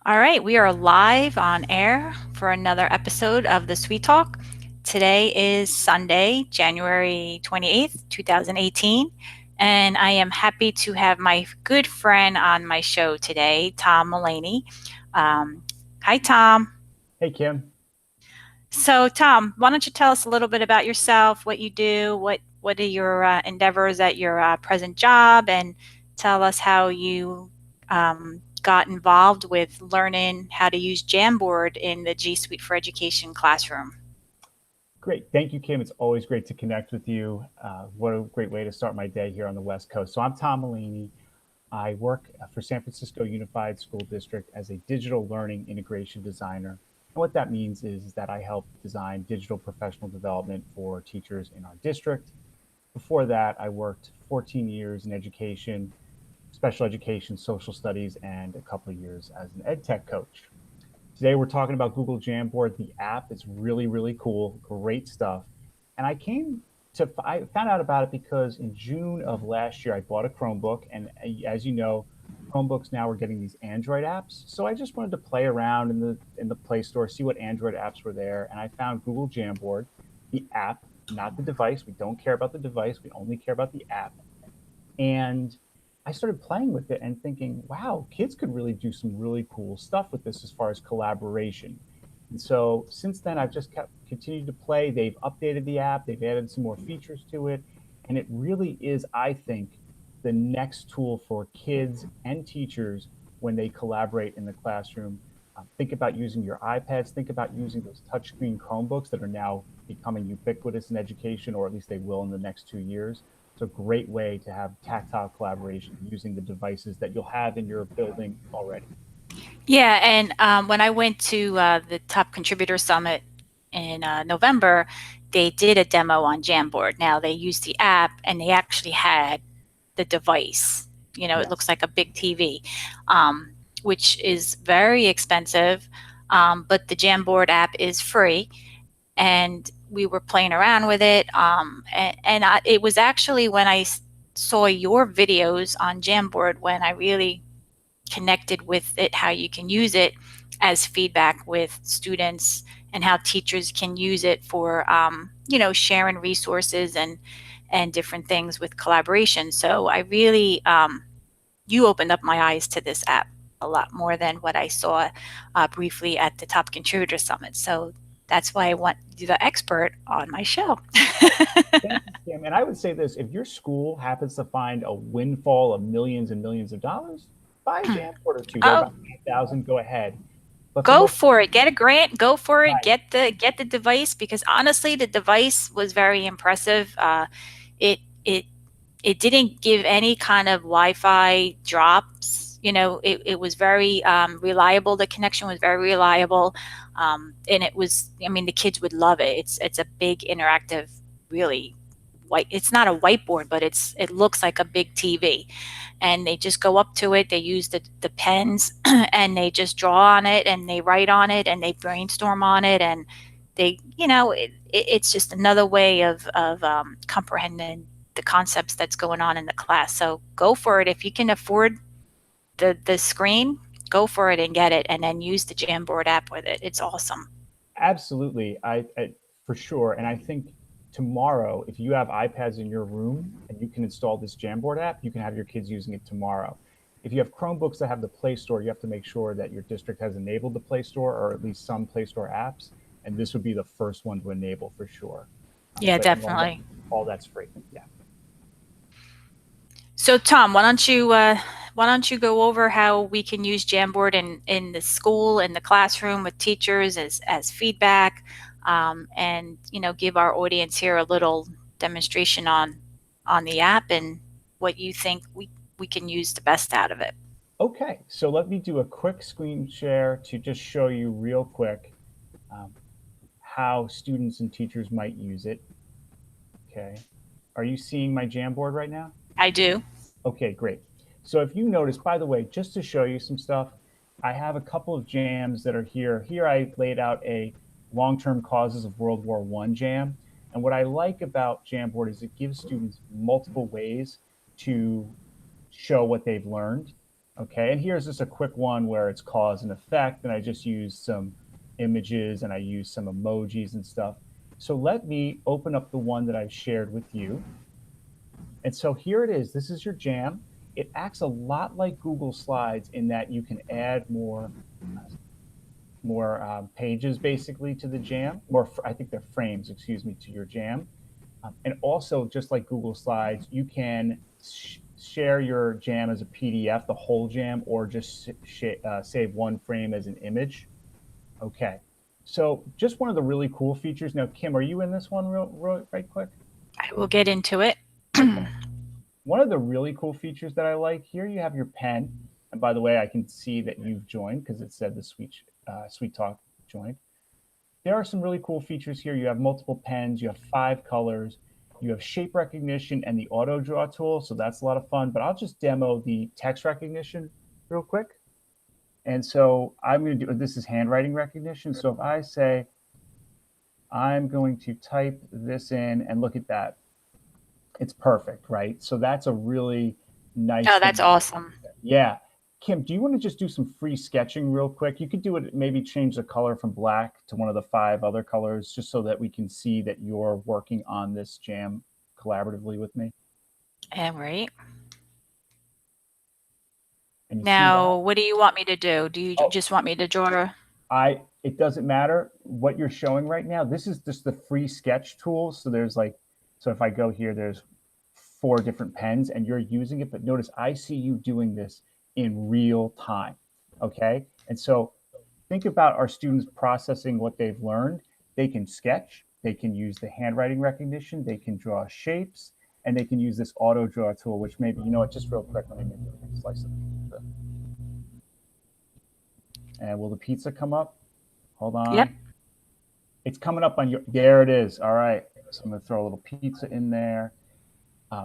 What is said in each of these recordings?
All right, we are live on air for another episode of the Sweet Talk. Today is Sunday, January 28th, 2018, and I am happy to have my good friend on my show today, Tom Mullaney. Hi, Tom. Hey, Kim. So, Tom, why don't you tell us a little bit about yourself, what you do, what are your endeavors at your present job, and tell us how you got involved with learning how to use Jamboard in the G Suite for Education classroom. Great. Thank you, Kim. It's always great to connect with you. What a great way to start my day here on the West Coast. So I'm Tom Mullaney. I work for San Francisco Unified School District as a digital learning integration designer. And what that means is that I help design digital professional development for teachers in our district. Before that, I worked 14 years in education, special education, social studies, and a couple of years as an ed tech coach. Today we're talking about Google Jamboard, the app. It's really, really cool, great stuff. And I found out about it because in June of last year, I bought a Chromebook. And as you know, Chromebooks now are getting these Android apps. So I just wanted to play around in the Play Store, see what Android apps were there. And I found Google Jamboard, the app, not the device. We don't care about the device. We only care about the app. And I started playing with it and thinking, wow, kids could really do some really cool stuff with this as far as collaboration. And so since then, I've just kept continued to play. They've updated the app, they've added some more features to it. And it really is, I think, the next tool for kids and teachers when they collaborate in the classroom. Think about using your iPads, think about using those touchscreen Chromebooks that are now becoming ubiquitous in education, or at least they will in the next 2 years. It's a great way to have tactile collaboration using the devices that you'll have in your building already. Yeah, and when I went to the Top Contributor Summit in November, they did a demo on Jamboard. Now they used the app and they actually had the device. You know, it looks Yes. like a big TV, which is very expensive, but the Jamboard app is free. And we were playing around with it. It was actually when I saw your videos on Jamboard when I really connected with it, how you can use it as feedback with students and how teachers can use it for, sharing resources and different things with collaboration. So I really, you opened up my eyes to this app a lot more than what I saw briefly at the Top Contributor Summit. So that's why I want the expert on my show. Thank you, Kim. And I would say this, if your school happens to find a windfall of millions and millions of dollars, buy a Jamboard or two. They're Oh, about 8,000, go ahead. But for go most, for it. Get a grant. Go for it. right, Get the device because honestly, the device was very impressive. It it it didn't give any kind of Wi-Fi drops. You know, it was very reliable. The connection was very reliable, and it was. I mean, the kids would love it. It's a big interactive, really white. It's not a whiteboard, but it looks like a big TV, and they just go up to it. They use the pens, and they just draw on it, and they write on it, and they brainstorm on it, and it's just another way of comprehending the concepts that's going on in the class. So go for it. If you can afford the screen, go for it and get it, and then use the Jamboard app with it. It's awesome. absolutely. I for sure. And I think tomorrow, if you have iPads in your room and you can install this Jamboard app, you can have your kids using it tomorrow. If you have Chromebooks that have the Play Store, you have to make sure that your district has enabled the Play Store or at least some Play Store apps. And this would be the first one to enable for sure. Yeah, But and definitely. all that's free. Yeah. So Tom, why don't you go over how we can use Jamboard in the school, in the classroom with teachers as feedback, and give our audience here a little demonstration on the app and what you think we can use the best out of it. Okay, so let me do a quick screen share to just show you real quick um, how students and teachers might use it. Okay, are you seeing my Jamboard right now? I do. Okay, great. So if you notice, by the way, just to show you some stuff, I have a couple of jams that are here. Here I laid out a long-term causes of World War I jam. And what I like about Jamboard is it gives students multiple ways to show what they've learned. Okay, and here's just a quick one where it's cause and effect, and I just use some images and I use some emojis and stuff. So let me open up the one that I've shared with you. And so here it is. This is your jam. It acts a lot like Google Slides in that you can add more pages basically to the jam, more I think they're frames, excuse me, to your jam. And also, just like Google Slides, you can share your jam as a PDF, the whole jam, or just save one frame as an image. Okay. So just one of the really cool features. Now, Kim, are you in this one right quick? I will get into it. Okay. One of the really cool features that I like here, you have your pen. And by the way, I can see that you've joined because it said the Sweet Talk joined. There are some really cool features here. You have multiple pens, you have 5 colors, you have shape recognition and the auto draw tool. So that's a lot of fun, but I'll just demo the text recognition real quick. And so I'm going to do, this is handwriting recognition. So if I say, I'm going to type this in and look at that, it's perfect, right? So that's a really nice Oh, that's thing. awesome. Yeah. Kim, do you want to just do some free sketching real quick? You could do it, maybe change the color from black to one of the 5 other colors, just so that we can see that you're working on this jam collaboratively with me. And right. And you see that? Now, what do you want me to do? Do you Oh, just want me to draw? it doesn't matter what you're showing right now. This is just the free sketch tool. So there's like, so if I go here, there's 4 different pens and you're using it, but notice I see you doing this in real time. Okay. And so think about our students processing what they've learned. They can sketch, they can use the handwriting recognition, they can draw shapes, and they can use this auto draw tool, which maybe, you know what, just real quick, let me make a slice of pizza. And will the pizza come up? Hold Yep. on. It's coming up on your, there it is. All right. So I'm going to throw a little pizza in there.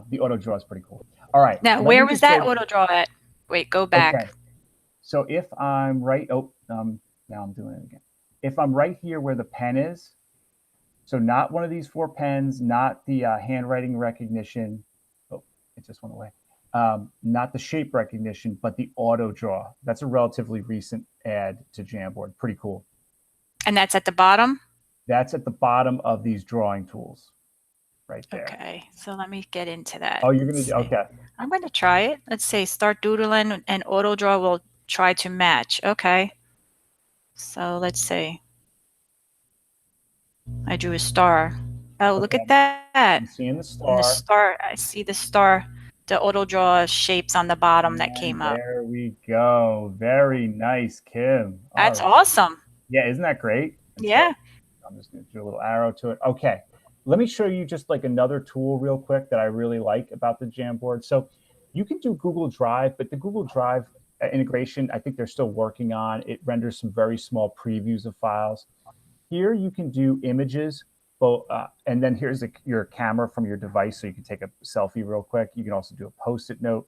The auto draw is pretty cool. All right. Now, Let me where was just that go. auto draw at? Wait, go Okay. back. So if I'm right, now I'm doing it again. If I'm right here where the pen is, so not one of these 4 pens, not the handwriting recognition. Oh, it just went away. Not the shape recognition, but the auto draw. That's a relatively recent add to Jamboard. Pretty cool. And that's at the bottom? That's at the bottom of these drawing tools right there. Okay, so let me get into that. Oh, you're going Let's to, see. okay. I'm going to try it. Let's say start doodling and auto draw will try to match. Okay. So let's see. I drew a star. Oh, look Okay. at that. I'm seeing the And the star. star, I see the star, the auto draw shapes on the bottom that And came up. there we go. Very nice, Kim. All That's right. awesome. Yeah, isn't that great? And so Yeah. I'm just going to do a little arrow to it. Okay. Let me show you just like another tool real quick that I really like about the Jamboard. So you can do Google Drive, but the Google Drive integration, I think they're still working on. It renders some very small previews of files. Here you can do images, and then here's your camera from your device, so you can take a selfie real quick. You can also do a Post-it note.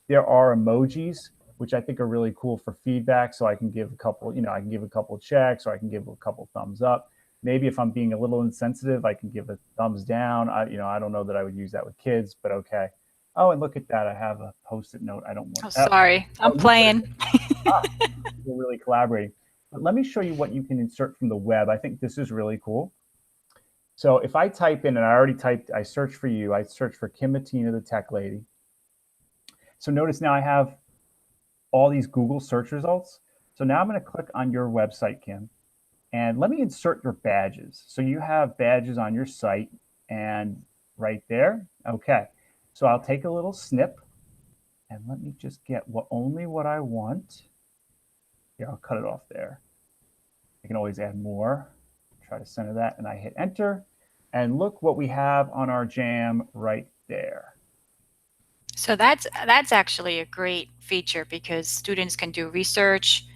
There are emojis, which I think are really cool for feedback. So I can give a couple, I can give a couple checks, or I can give a couple thumbs up. Maybe if I'm being a little insensitive, I can give a thumbs down. I don't know that I would use that with kids, but okay. Oh, and look at that. I have a Post-it note. I don't want. Oh, sorry. I'm You put it. playing. We're really collaborating. But let me show you what you can insert from the web. I think this is really cool. So if I type in, and I already typed, I searched for you. I searched for Kim Matina, the tech lady. So notice now I have all these Google search results. So now I'm going to click on your website, Kim, and let me insert your badges. So you have badges on your site, and right there. Okay. So I'll take a little snip, and let me just get only what I want. Here, I'll cut it off there. I can always add more. Try to center that, and I hit enter. And look what we have on our jam right there. So that's actually a great feature because students can do research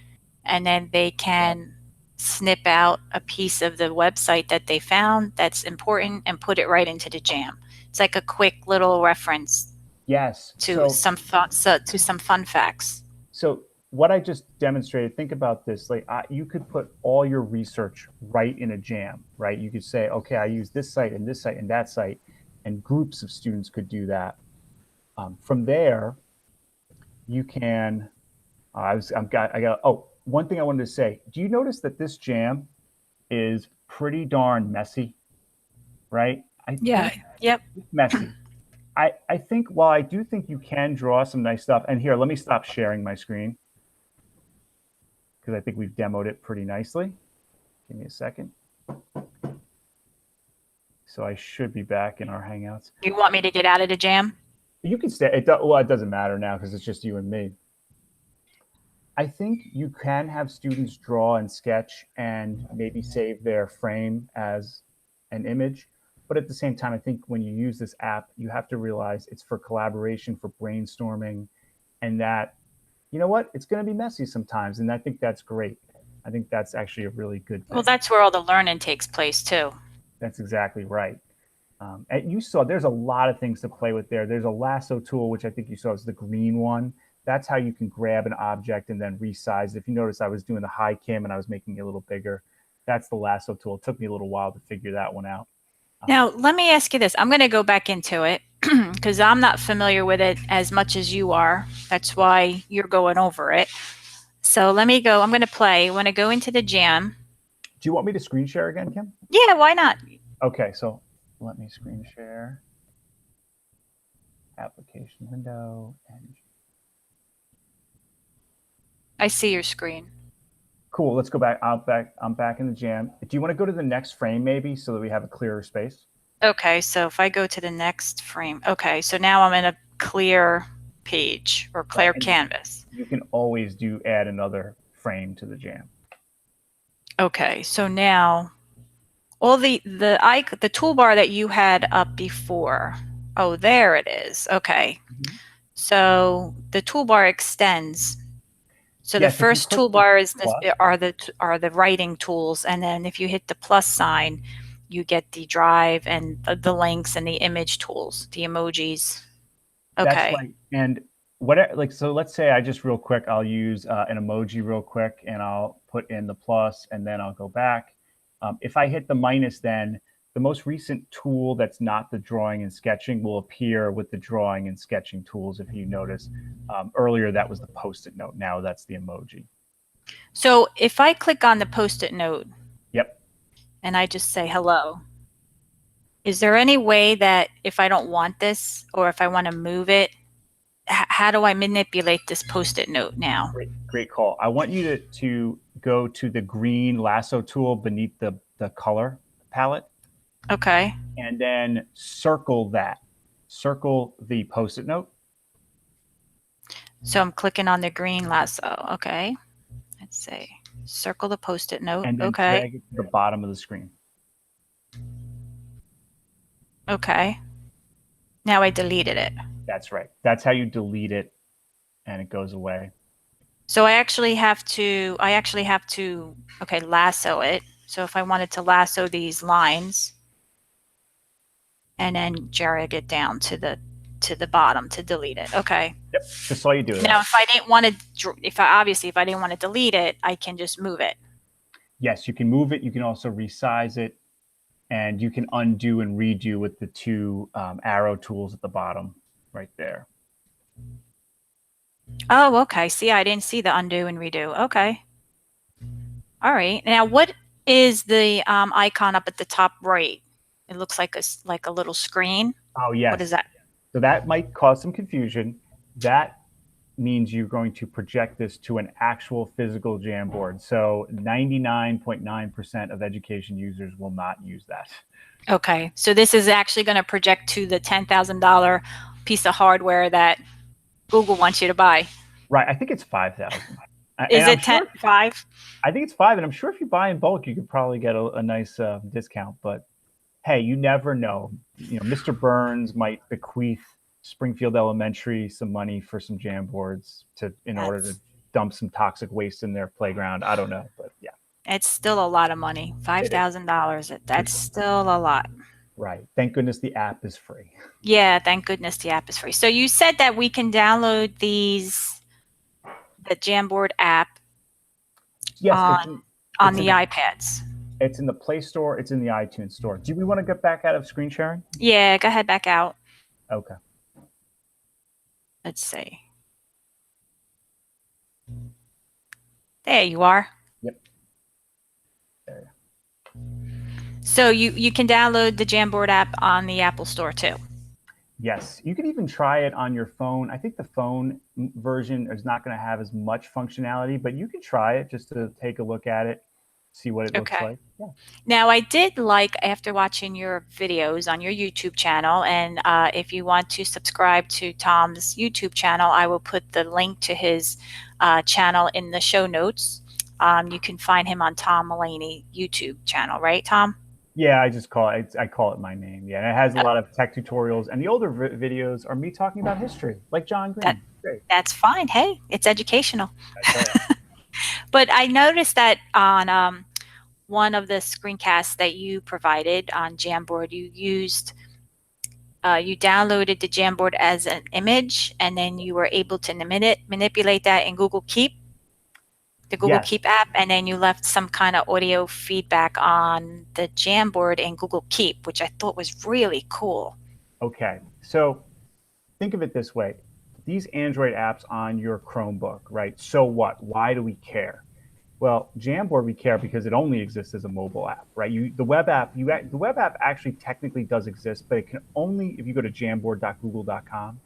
and then they can snip out a piece of the website that they found that's important and put it right into the jam. It's like a quick little reference Yes. to some fun facts. So what I just demonstrated, think about this. Like you could put all your research right in a jam, right? You could say, okay, I use this site and this site and that site, and groups of students could do that. From there, you can Oh, one thing I wanted to say. Do you notice that this jam is pretty darn messy, right? I Yeah. think Yep. it's messy. I think while I do think you can draw some nice stuff, and here, let me stop sharing my screen because I think we've demoed it pretty nicely. Give me a second. So I should be back in our Hangouts. You want me to get out of the jam? You can stay. Well, it doesn't matter now because it's just you and me. I think you can have students draw and sketch and maybe save their frame as an image. But at the same time, I think when you use this app, you have to realize it's for collaboration, for brainstorming, and that, you know what, it's going to be messy sometimes. And I think that's great. I think that's actually a really good thing. Well, that's where all the learning takes place too. That's exactly right. And you saw there's a lot of things to play with there. There's a lasso tool, which I think you saw is the green one. That's how you can grab an object and then resize it. If you notice, I was doing the high cam and I was making it a little bigger. That's the lasso tool. It took me a little while to figure that one out. Now, let me ask you this. I'm going to go back into it because I'm not familiar with it as much as you are. That's why you're going over it. So let me go. I'm going to play. I want to go into the jam. Do you want me to screen share again, Kim? Yeah, why not? Okay, so let me screen share. Application window. And I see your screen. cool, let's go back. I'm back in the jam. Do you want to go to the next frame maybe so that we have a clearer space? Okay, so if I go to the next frame, okay, so now I'm in a clear page or clear canvas. You can always add another frame to the jam. Okay, so now all the toolbar that you had up before. Oh, there it is. Okay. Mm-hmm. So the toolbar extends. So yes, the first toolbar are the writing tools, and then if you hit the plus sign, you get the drive and the links and the image tools, the emojis. Okay. That's right. And so let's say I just real quick, I'll use an emoji real quick and I'll put in the plus and then I'll go back. If I hit the minus, then the most recent tool that's not the drawing and sketching will appear with the drawing and sketching tools. If you notice, earlier that was the Post-it note. Now that's the emoji. So if I click on the Post-it note, yep, and I just say hello, is there any way that if I don't want this or if I want to move it, how do I manipulate this Post-it note now? Great call. I want you to go to the green lasso tool beneath the color palette. Okay. And then circle that. Circle the Post-it note. So I'm clicking on the green lasso. Okay. Let's see. Circle the Post-it note. And then drag it to the bottom of the screen. Okay. Now I deleted it. That's right. That's how you delete it and it goes away. So I actually have to, okay, lasso it. So if I wanted to lasso these lines and then drag it down to the bottom to delete it. Okay. Yep. Just all you do. Now, if I didn't want to, if I didn't want to delete it, I can just move it. Yes, you can move it. You can also resize it, and you can undo and redo with the two arrow tools at the bottom right there. Oh, okay. See, I didn't see the undo and redo. Okay. All right. Now, what is the icon up at the top right? It looks like a little screen. Oh, yes. What is that? So that might cause some confusion. That means you're going to project this to an actual physical Jamboard. So 99.9% of education users will not use that. Okay. So this is actually going to project to the $10,000 piece of hardware that Google wants you to buy. Right. I think it's 5,000. Is it 5? I think it's 5. And I'm sure if you buy in bulk, you could probably get a nice discount. But hey, you never know. You know, Mr. Burns might bequeath Springfield Elementary some money for some Jamboards in order to dump some toxic waste in their playground. I don't know, but yeah. It's still a lot of money. $5,000. That's still a lot. Right. Thank goodness the app is free. Yeah, thank goodness the app is free. So you said that we can download the Jamboard app on the iPads. It's in the Play Store. It's in the iTunes Store. Do we want to get back out of screen sharing? Yeah, go ahead, back out. Okay. Let's see. There you are. Yep. There. So you can download the Jamboard app on the Apple Store too. Yes, you can even try it on your phone. I think the phone version is not going to have as much functionality, but you can try it just to take a look at it, see what it looks Okay. like. Yeah. Now, I did like after watching your videos on your YouTube channel, and if you want to subscribe to Tom's YouTube channel, I will put the link to his channel in the show notes. You can find him on Tom Mullaney YouTube channel, right, Tom? Yeah, I call it my name. Yeah, and it has a lot of tech tutorials, and the older videos are me talking about history, like John That Green. Great. that's fine. Hey, it's educational. That's right. But I noticed that on one of the screencasts that you provided on Jamboard, you downloaded the Jamboard as an image, and then you were able to manipulate that in Google Keep, the Google Yes. Keep app, and then you left some kind of audio feedback on the Jamboard in Google Keep, which I thought was really cool. Okay. So think of it this way. These Android apps on your Chromebook, right? So what? Why do we care? Well, Jamboard we care because it only exists as a mobile app, right? The web app actually technically does exist, but it can only if you go to jamboard.google.com,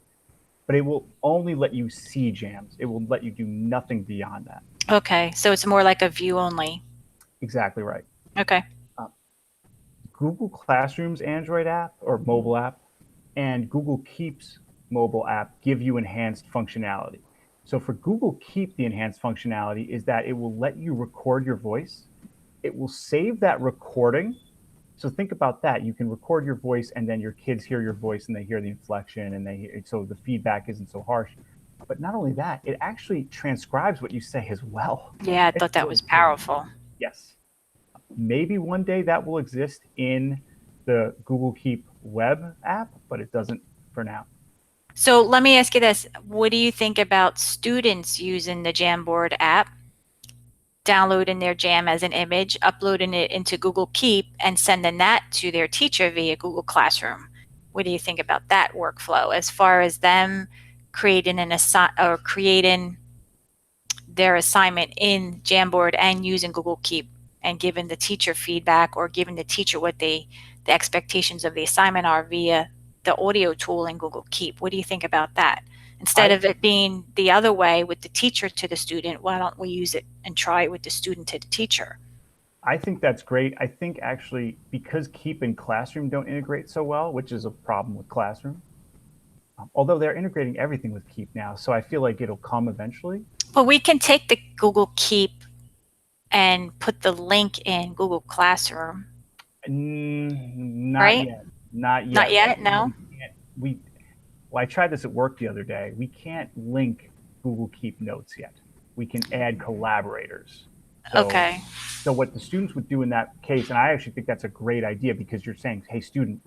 but it will only let you see jams. It will let you do nothing beyond that. Okay, so it's more like a view only. Exactly right. Okay. Uh, Google Classroom's Android app or mobile app and Google Keep's mobile app give you enhanced functionality. So for Google Keep, the enhanced functionality is that it will let you record your voice. It will save that recording. So think about that. You can record your voice and then your kids hear your voice and they hear the inflection and so the feedback isn't so harsh. But not only that, it actually transcribes what you say as well. Yeah, I It's thought that really was cool. powerful. Yes. Maybe one day that will exist in the Google Keep web app, but it doesn't for now. So let me ask you this. What do you think about students using the Jamboard app, downloading their jam as an image, uploading it into Google Keep, and sending that to their teacher via Google Classroom? What do you think about that workflow as far as them creating creating their assignment in Jamboard and using Google Keep and giving the teacher feedback or giving the teacher what the expectations of the assignment are via the audio tool in Google Keep? What do you think about that? Instead I of it being the other way with the teacher to the student, why don't we use it and try it with the student to the teacher? I think that's great. I think actually because Keep and Classroom don't integrate so well, which is a problem with Classroom, although they're integrating everything with Keep now, so I feel like it'll come eventually. But we can take the Google Keep and put the link in Google Classroom, Not right? yet. Not Not yet. yet, no? We can't. Well, I tried this at work the other day. We can't link Google Keep notes yet. We can add collaborators. So, Okay. so what the students would do in that case, and I actually think that's a great idea because you're saying, hey, student,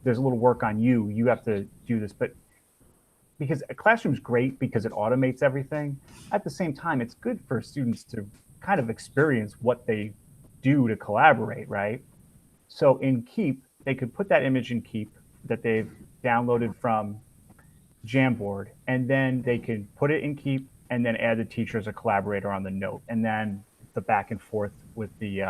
there's a little work on you. You have to do this. But because a classroom's great because it automates everything, at the same time, it's good for students to kind of experience what they do to collaborate, right? So in Keep, they could put that image in Keep that they've downloaded from Jamboard, and then they could put it in Keep and then add the teacher as a collaborator on the note, and then the back and forth with the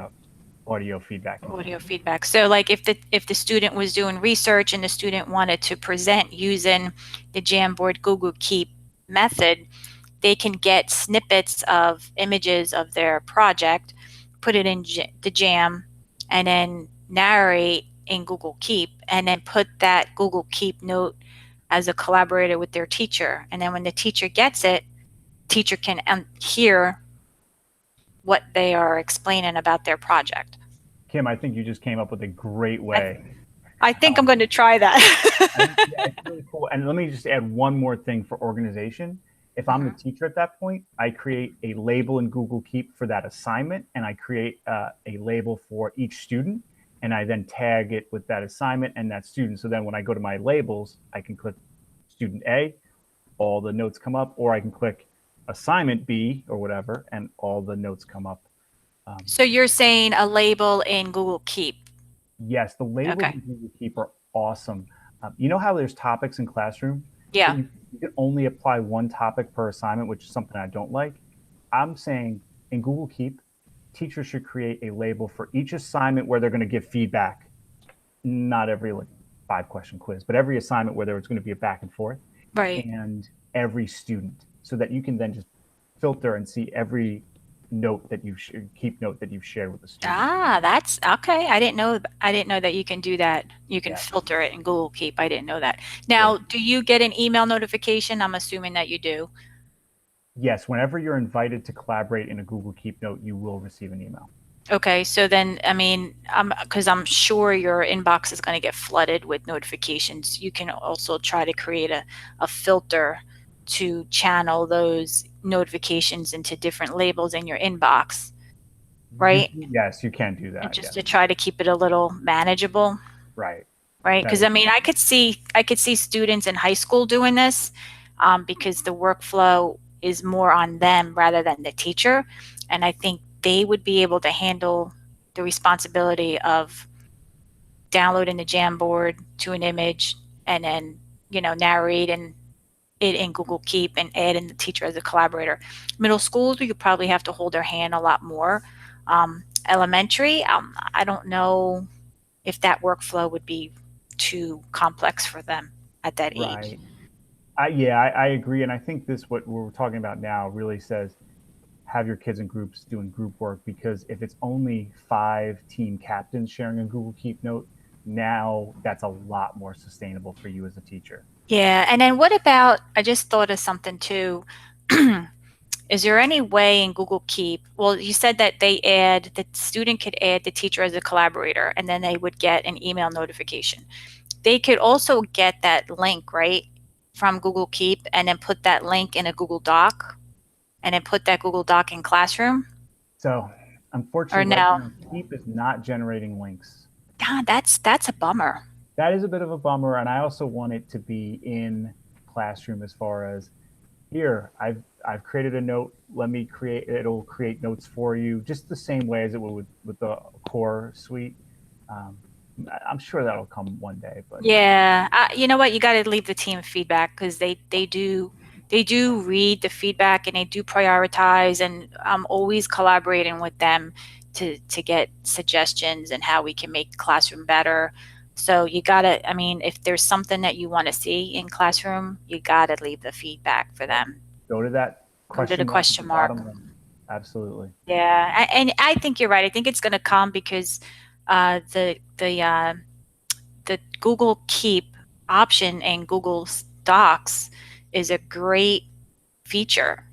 audio feedback. Audio feedback. So like if the student was doing research and the student wanted to present using the Jamboard Google Keep method, they can get snippets of images of their project, put it in the Jam, and then narrate in Google Keep, and then put that Google Keep note as a collaborator with their teacher. And then when the teacher gets it, teacher can hear what they are explaining about their project. Kim, I think you just came up with a great way. I think I'm going to try that. Yeah, it's really cool. And let me just add one more thing for organization. If I'm the teacher at that point, I create a label in Google Keep for that assignment, and I create a label for each student, and I then tag it with that assignment and that student. So then when I go to my labels, I can click student A, all the notes come up, or I can click assignment B or whatever, and all the notes come up. So you're saying a label in Google Keep? Yes, the labels Okay. in Google Keep are awesome. You know how there's topics in Classroom, but Yeah. you can only apply one topic per assignment, which is something I don't like. I'm saying in Google Keep, teachers should create a label for each assignment where they're going to give feedback. Not every like 5-question quiz, but every assignment where there's going to be a back and forth, Right. and every student, so that you can then just filter and see every note that you keep note that you've shared with the student. Ah, that's okay. I didn't know that you can do that. You can Yeah. filter it in Google Keep. I didn't know that. Great. Now, do you get an email notification? I'm assuming that you do. Yes, whenever you're invited to collaborate in a Google Keep note, you will receive an email. Okay, so then, I mean, because I'm sure your inbox is going to get flooded with notifications. You can also try to create a filter to channel those notifications into different labels in your inbox, right? Yes, you can do And that. just Yes. to try to keep it a little manageable. Right. Right? That Because is I mean, I could see students in high school doing this, because the workflow is more on them rather than the teacher, and I think they would be able to handle the responsibility of downloading the Jamboard to an image and then, narrating it in Google Keep and adding the teacher as a collaborator. Middle schools, you could probably have to hold their hand a lot more. Elementary, I don't know if that workflow would be too complex for them at that age. right. Yeah, I agree, and I think this what we're talking about now really says have your kids in groups doing group work, because if it's only 5 team captains sharing a Google Keep note, now that's a lot more sustainable for you as a teacher. Yeah, and then what about, I just thought of something too. Is there any way in Google Keep, well, you said that the student could add the teacher as a collaborator and then they would get an email notification. They could also get that link, right, from Google Keep and then put that link in a Google Doc and then put that Google Doc in Classroom, So, or unfortunately, right no? now, Keep is not generating links. God, that's a bummer. That is a bit of a bummer, and I also want it to be in Classroom as far as here, I've created a note. Let me create. It'll create notes for you, just the same way as it would with the core suite. Um, I'm sure that'll come one day, but Yeah, you know what? You got to leave the team feedback because they do read the feedback and they do prioritize, and I'm always collaborating with them to get suggestions and how we can make Classroom better. So you gotta, I mean, if there's something that you want to see in Classroom, you gotta leave the feedback for them. go to that Go to the question mark at the question mark. bottom left. Absolutely. Yeah, and I think you're right. I think it's going to come because uh, the the uh, the Google Keep option in Google Docs is a great feature,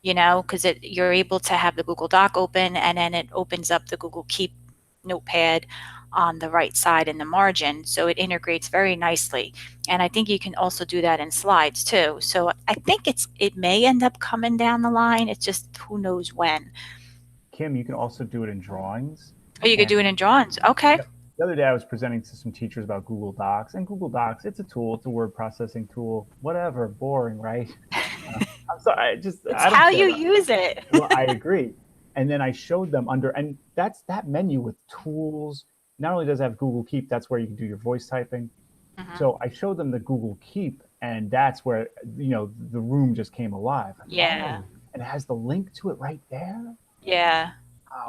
because you're able to have the Google Doc open and then it opens up the Google Keep Notepad on the right side in the margin. So it integrates very nicely. And I think you can also do that in slides too. So I think it may end up coming down the line. It's just who knows when. Kim, you can also do it in drawings. Oh, you could And do it in drawings. Okay. the other day, I was presenting to some teachers about Google Docs, and Google Docs, it's a tool, it's a word processing tool, whatever, boring, right? I'm sorry, It's I don't how care you about. use it. Well, I agree. And then I showed them and that's that menu with tools. Not only does it have Google Keep, that's where you can do your voice typing. Mhm. So I showed them the Google Keep, and that's where the room just came alive. Like, Yeah. oh, and it has the link to it right there. Yeah.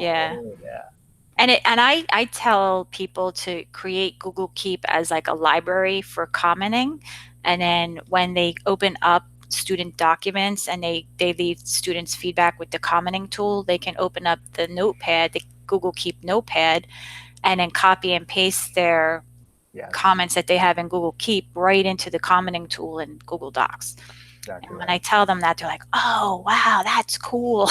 Yeah. Oh yeah, And I tell people to create Google Keep as like a library for commenting. And then when they open up student documents and they leave students feedback with the commenting tool, they can open up the notepad, the Google Keep notepad, and then copy and paste their yes, comments that they have in Google Keep right into the commenting tool in Google Docs. exactly And when I right. tell them that, they're like, "Oh, wow, that's cool."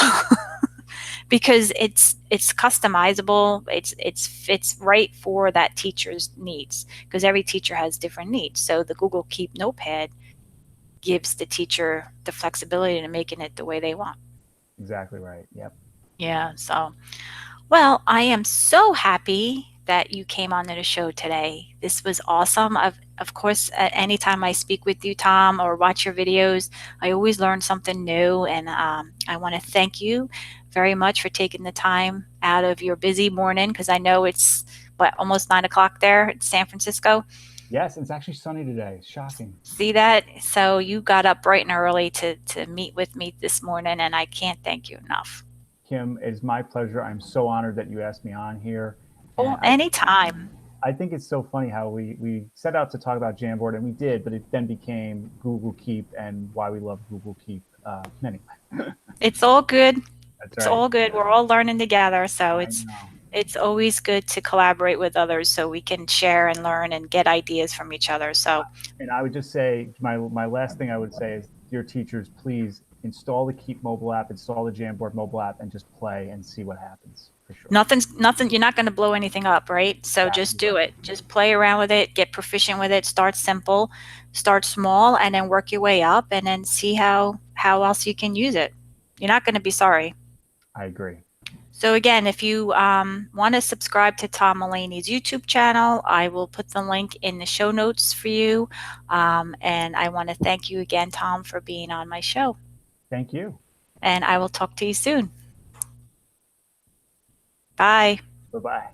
Because it's customizable. It's fits right for that teacher's needs because every teacher has different needs. So the Google Keep Notepad gives the teacher the flexibility to making it the way they want. Exactly right. Yep. Yeah. So, well, I am so happy that you came on to the show today. This was awesome. Of course, at any time I speak with you, Tom, or watch your videos, I always learn something new. And I want to thank you very much for taking the time out of your busy morning because I know it's, what, almost 9 o'clock there in San Francisco. Yes, it's actually sunny today. Shocking. See that? So you got up bright and early to meet with me this morning, and I can't thank you enough. Kim, it is my pleasure. I'm so honored that you asked me on here. And Oh, anytime. I think it's so funny how we set out to talk about Jamboard, and we did, but it then became Google Keep and why we love Google Keep. Anyway, It's all good. that's It's right. all good. We're all learning together, so I know. it's always good to collaborate with others so we can share and learn and get ideas from each other. So And I would just say my last thing I would say is, dear teachers, please install the Keep mobile app, install the Jamboard mobile app, and just play and see what happens for sure. nothing, you're not going to blow anything up, right? So just Exactly do right. it. Just play around with it, get proficient with it, start simple, start small, and then work your way up and then see how else you can use it. You're not going to be sorry. I agree. So again, if you want to subscribe to Tom Mullaney's YouTube channel, I will put the link in the show notes for you. And I want to thank you again, Tom, for being on my show. Thank you. And I will talk to you soon. Bye. Bye bye.